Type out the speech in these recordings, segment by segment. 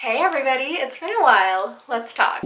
Hey everybody, it's been a while. Let's talk.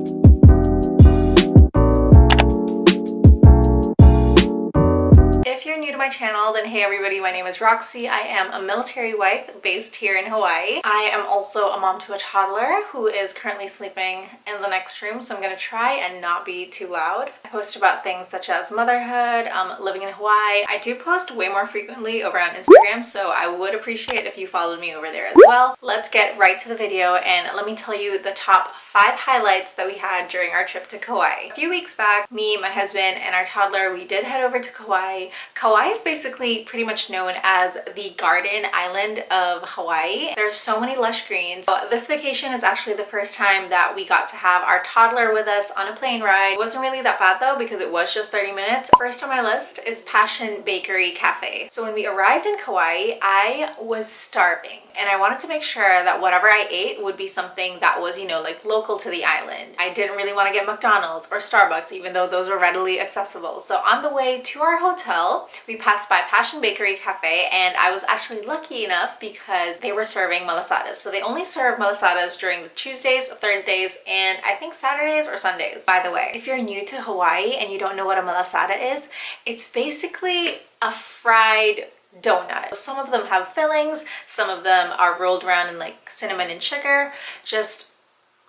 If you're new to my channel, then hey everybody, my name is Roxy. I am a military wife based here in Hawaii. I am also a mom to a toddler who is currently sleeping in the next room, so I'm going to try and not be too loud. I post about things such as motherhood, living in Hawaii. I do post way more frequently over on Instagram, so I would appreciate if you followed me over there as well. Let's get right to the video and let me tell you the top 5 highlights that we had during our trip to Kauai. A few weeks back, me, my husband, and our toddler, we did head over to Kauai. Kauai is basically pretty much known as the garden island of Hawaii. There's so many lush greens. So this vacation is actually the first time that we got to have our toddler with us on a plane ride. It wasn't really that bad though because it was just 30 minutes. First on my list is Passion Bakery Cafe. So when we arrived in Kauai, I was starving and I wanted to make sure that whatever I ate would be something that was, you know, like local to the island. I didn't really want to get McDonald's or Starbucks, even though those were readily accessible. So on the way to our hotel, we passed by Passion Bakery Cafe, and I was actually lucky enough because they were serving malasadas. So they only serve malasadas during the Tuesdays, Thursdays, and I think Saturdays or Sundays. By the way, if you're new to Hawaii and you don't know what a malasada is, it's basically a fried donut. Some of them have fillings, some of them are rolled around in like cinnamon and sugar. Just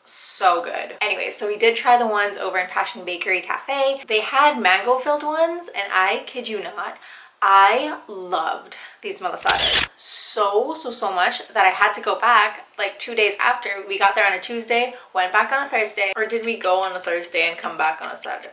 so good. Anyway, so we did try the ones over in Passion Bakery Cafe. They had mango filled ones, and I kid you not, I loved these malasadas so much that I had to go back like 2 days after. We got there on a Tuesday, went back on a Thursday, or did we go on a Thursday and come back on a Saturday?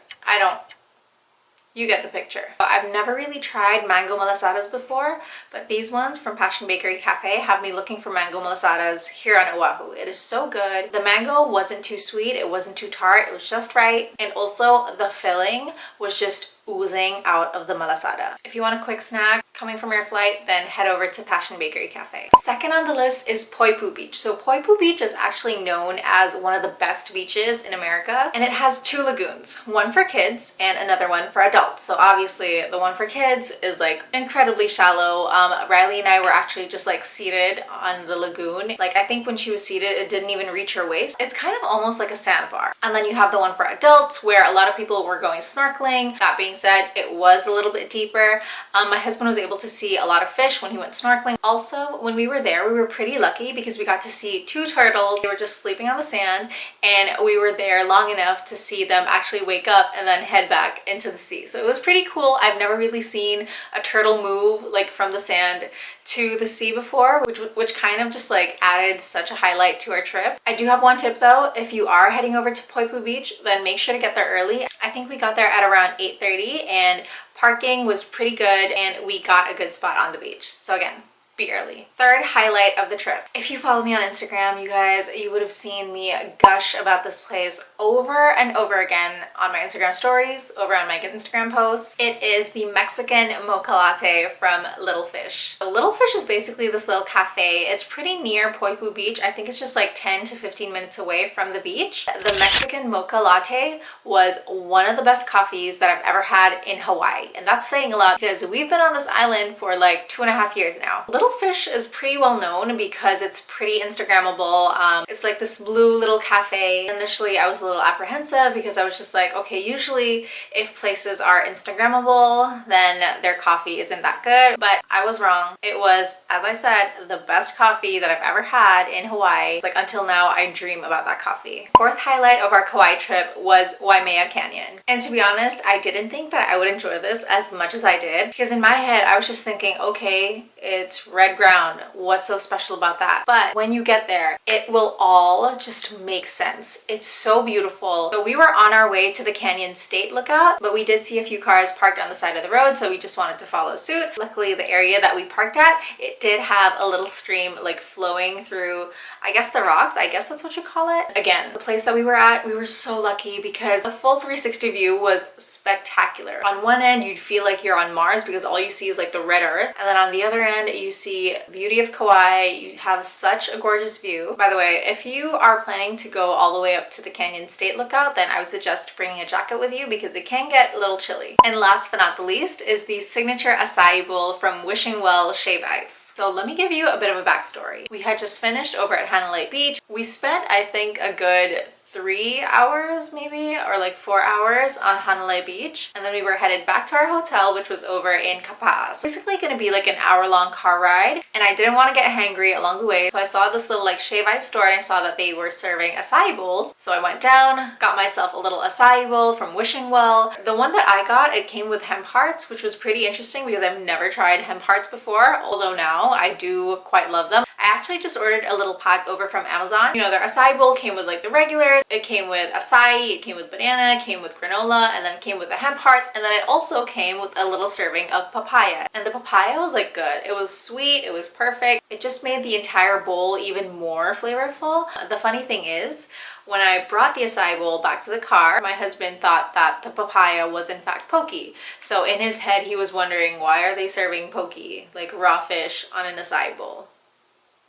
You get the picture. I've never really tried mango malasadas before, but these ones from Passion Bakery Cafe have me looking for mango malasadas here on Oahu. It is so good. The mango wasn't too sweet, it wasn't too tart, it was just right. And also the filling was just oozing out of the malasada. If you want a quick snack coming from your flight, then head over to Passion Bakery Cafe. Second on the list is Poipu Beach. So Poipu Beach is actually known as one of the best beaches in America, and it has 2 lagoons, one for kids and another one for adults. So obviously the one for kids is like incredibly shallow. Riley and I were actually just like seated on the lagoon. Like I think when she was seated, it didn't even reach her waist. It's kind of almost like a sandbar. And then you have the one for adults where a lot of people were going snorkeling. That being said, it was a little bit deeper. My husband was able to see a lot of fish when he went snorkeling. Also, when we were there, we were pretty lucky because we got to see 2 turtles. They were just sleeping on the sand, and we were there long enough to see them actually wake up and then head back into the sea. So it was pretty cool. I've never really seen a turtle move like from the sand to the sea before, which kind of just like added such a highlight to our trip. I do have one tip though. If you are heading over to Poipu Beach, then make sure to get there early. I think we got there at around 8:30 and parking was pretty good and we got a good spot on the beach. So again, be early. Third highlight of the trip. If you follow me on Instagram, you guys, you would have seen me gush about this place over and over again on my Instagram stories, over on my Instagram posts. It is the Mexican mocha latte from Little Fish. So Little Fish is basically this little cafe. It's pretty near Poipu Beach. I think it's just like 10 to 15 minutes away from the beach. The Mexican mocha latte was one of the best coffees that I've ever had in Hawaii. And that's saying a lot because we've been on this island for like 2.5 years now. Little Fish is pretty well known because it's pretty Instagrammable. It's like this blue little cafe. Initially, I was a little apprehensive because I was just like, okay, usually if places are Instagrammable, then their coffee isn't that good. But I was wrong. It was, as I said, the best coffee that I've ever had in Hawaii. Like until now, I dream about that coffee. Fourth highlight of our Kauai trip was Waimea Canyon. And to be honest, I didn't think that I would enjoy this as much as I did because in my head, I was just thinking, okay, it's red ground. What's so special about that? But when you get there, it will all just make sense. It's so beautiful. So we were on our way to the Canyon State Lookout, but we did see a few cars parked on the side of the road, so we just wanted to follow suit. Luckily, the area that we parked at, it did have a little stream like flowing through, I guess the rocks, I guess that's what you call it. Again, the place that we were at, we were so lucky because the full 360 view was spectacular. On one end, you'd feel like you're on Mars because all you see is like the red earth, and then on the other end, strand, you see beauty of Kauai, you have such a gorgeous view. By the way, if you are planning to go all the way up to the Canyon State Lookout, then I would suggest bringing a jacket with you because it can get a little chilly. And last but not the least is the signature acai bowl from Wishing Well Shave Ice. So let me give you a bit of a backstory. We had just finished over at Hanalei Beach. We spent, I think, a good 3 hours maybe, or like 4 hours on Hanalei Beach, and then we were headed back to our hotel, which was over in Kauai. So basically gonna be like an hour-long car ride, and I didn't want to get hangry along the way, so I saw this little like shave ice store and I saw that they were serving acai bowls. So I went down, got myself a little acai bowl from Wishing Well. The one that I got, it came with hemp hearts, which was pretty interesting because I've never tried hemp hearts before, although now I do quite love them. I actually just ordered a little pack over from Amazon. You know, their acai bowl came with like the regulars, it came with acai, it came with banana, it came with granola, and then it came with the hemp hearts, and then it also came with a little serving of papaya. And the papaya was like good. It was sweet, it was perfect. It just made the entire bowl even more flavorful. The funny thing is, when I brought the acai bowl back to the car, my husband thought that the papaya was in fact poke. So in his head, he was wondering, why are they serving poke, like raw fish, on an acai bowl?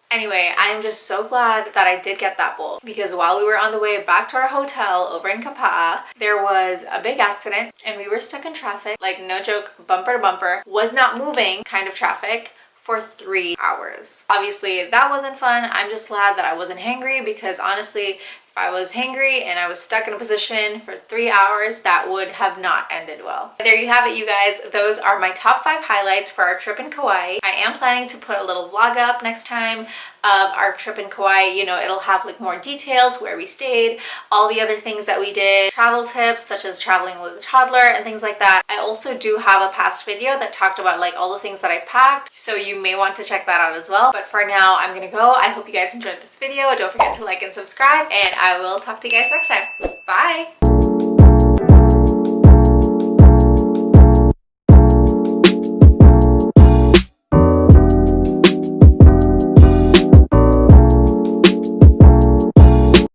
Anyway, I'm just so glad that I did get that bowl because while we were on the way back to our hotel over in Kauai, there was a big accident and we were stuck in traffic, like no joke, bumper to bumper, was not moving kind of traffic for 3 hours. Obviously, that wasn't fun. I'm just glad that I wasn't hangry because honestly, if I was hangry and I was stuck in a position for 3 hours, that would have not ended well. There you have it, you guys. Those are my top 5 highlights for our trip in Kauai. I am planning to put a little vlog up next time of our trip in Kauai. You know, it'll have like more details, where we stayed, all the other things that we did, travel tips such as traveling with a toddler and things like that. I also do have a past video that talked about like all the things that I packed, so you may want to check that out as well. But for now, I'm gonna go. I hope you guys enjoyed this video. Don't forget to like and subscribe, and I will talk to you guys next time. Bye!